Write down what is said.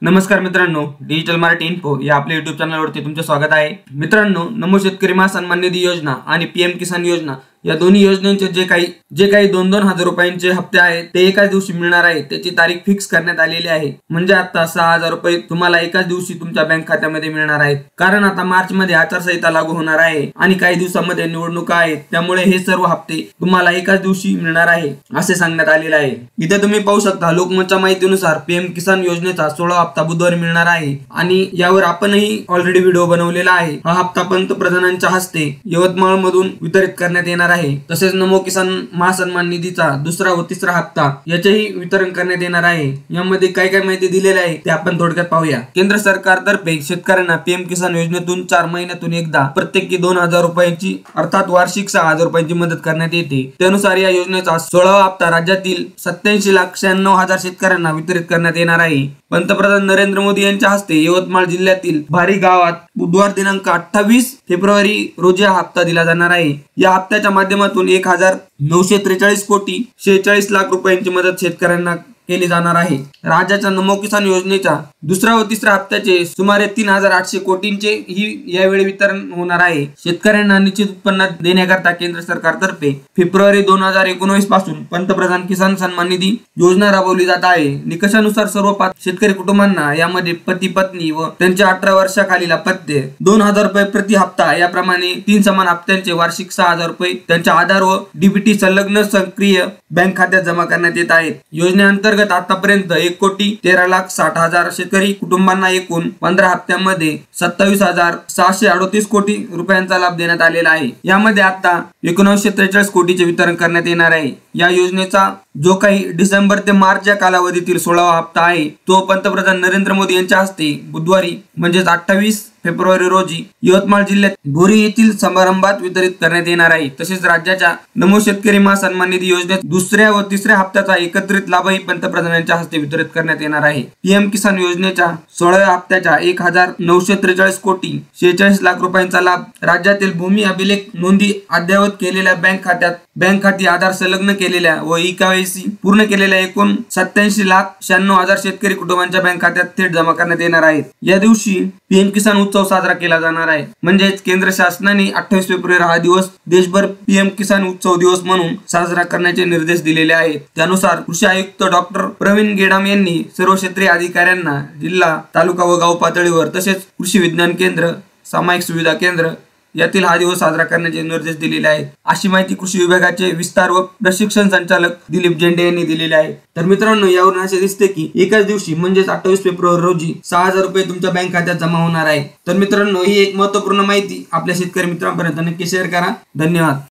नमस्कार मित्रांनो, digital Marathi info या आपल्या YouTube चॅनलवरती तुमचे स्वागत आहे। मित्रांनो, नमो शेतकरी महासन्मान निधी योजना आणि पीएम किसान योजना या दोन्ही योजनांचे जे काही 2-2 हजार रुपयांचे हप्ते आहेत ते एकाच दिवशी मिळणार आहे। त्याची तारीख फिक्स करण्यात आलेली आहे। म्हणजे आता 6000 रुपये तुम्हाला एकाच दिवशी तुमच्या बँक खात्यामध्ये मिळणार आहेत। कारण आता मार्च मध्ये आचारसंहिता लागू होणार आहे आणि काही दिवसांमध्ये निवडणुका आहेत, त्यामुळे हे सर्व हप्ते तुम्हाला एकाच दिवशी मिळणार आहे असे सांगण्यात आलेले आहे। इथे तुम्ही पाहू शकता, लोकमतच्या माहितीनुसार पीएम किसान योजनेचा 16 हप्ता बुधवारी मिळणार आहे आणि यावर आपणही ऑलरेडी व्हिडिओ बनवलेला आहे। हा हप्ता पंतप्रधानांच्या हस्ते यवतमाळ मधून वितरित करण्यात येणार आहे। तसेच नमो किसान महासन्मान निधीचा दुसरा व तिसरा हप्ता याचेही वितरण करण्यात येणार आहे। यामध्ये काय काय माहिती दिलेली आहे ते आपण थोडक्यात पाहूया। केंद्र सरकारतर्फे शेतकऱ्यांना पीएम किसान योजनेतून 4 महिन्यातून एकदा प्रत्येकी 2000 रुपयांची अर्थात वार्षिक 6000 रुपयांची मदत करण्यात येते। त्यानुसार या योजनेचा 16वा हप्ता राज्यातील 87,96,000 शेतकऱ्यांना वितरित करण्यात येणार आहे। पंतप्रधान नरेंद्र मोदी यांच्या हस्ते यवतमाळ जिल्ह्यातील भारी गावात बुधवार दिनांक 28 फेब्रुवारी रोजी हा हप्ता दिला जाणार आहे। या हप्त्याच्या माध्यमातून 1943 कोटी 46 लाख रुपयांची मदत शेतकऱ्यांना केली जाणार आहे। राज्याच्या नमो किसान योजनेच्या दुसरा व तिसऱ्या हप्त्याचे सुमारे 3800 कोटींचे ही यावेळी वितरण होणार आहे। शेतकऱ्यांना निश्चित उत्पन्न देण्याकरता केंद्र सरकारतर्फे फेब्रुवारी 2019 पासून पंतप्रधान किसान सन्मान निधी योजना राबवली जात आहे। निकषानुसार सर्व शेतकरी कुटुंबांना यामध्ये पती पत्नी व त्यांच्या 18 वर्षाखालील अपत्य 2000 रुपये प्रति हप्ता याप्रमाणे 3 समान हप्त्यांचे वार्षिक 6000 रुपये त्यांच्या आधार व डीबीटी संलग्न सक्रिय बँक खात्यात जमा करण्यात येत आहेत। योजनेअंतर्गत आतापर्यंत 1,60,60,000 शेतकरी कुटुंबांना एकूण 15 हप्त्यांमध्ये 27,638 कोटी रुपयांचा लाभ देण्यात आलेला आहे। यामध्ये आता 1943 कोटीचे वितरण करण्यात येणार आहे। या योजनेचा जो काही डिसेंबर ते मार्च या कालावधीतील 16वा हप्ता आहे तो पंतप्रधान नरेंद्र मोदी यांच्या हस्ते बुधवारी म्हणजेच 28 फेब्रुवारी रोजी यवतमाळ जिल्ह्यात बोरी येथील समारंभात वितरित करण्यात येणार आहे। तसेच राज्याच्या नमो शेतकरी महासन्मान निधी योजनेत दुसऱ्या व तिसऱ्या हप्त्याचा एकत्रित लाभही पंतप्रधानांच्या हस्ते वितरित करण्यात येणार आहे। पीएम किसान योजनेच्या 16व्या हप्त्याच्या 1943 कोटी 46 लाख रुपयांचा लाभ राज्यातील भूमी अभिलेख नोंदी अद्ययावत केलेल्या बँक खाती आधार संलग्न केलेल्या व ई-केवायसी पूर्ण केलेल्या एकूण 87,96,000 शेतकरी कुटुंबांच्या बँक खात्यात थेट जमा करण्यात येणार आहेत। या दिवशी पीएम किसान उत्सव साजरा केला जाणार आहे। म्हणजेच केंद्र शासनाने 28 फेब्रुवारी हा दिवस देशभर पीएम किसान उत्सव दिवस म्हणून साजरा करण्याचे निर्देश दिलेले आहेत। त्यानुसार कृषी आयुक्त डॉक्टर प्रवीण गेडाम यांनी सर्व क्षेत्रीय अधिकाऱ्यांना जिल्हा, तालुका व गाव पातळीवर तसेच कृषी विज्ञान केंद्र, सामायिक सुविधा केंद्र यातील हा दिवस साजरा करण्याचे निर्देश दिलेले आहेत। अशी माहिती कृषी विभागाचे विस्तार व प्रशिक्षण संचालक दिलीप झेंडे यांनी दिलेली आहे। तर मित्रांनो, यावरून असे दिसते की एकाच दिवशी म्हणजेच 28 फेब्रुवारी रोजी 6000 रुपये तुमच्या बँक खात्यात जमा होणार आहे। तर मित्रांनो, ही एक महत्त्वपूर्ण माहिती आपल्या शेतकरी मित्रांपर्यंत नक्की शेअर करा। धन्यवाद।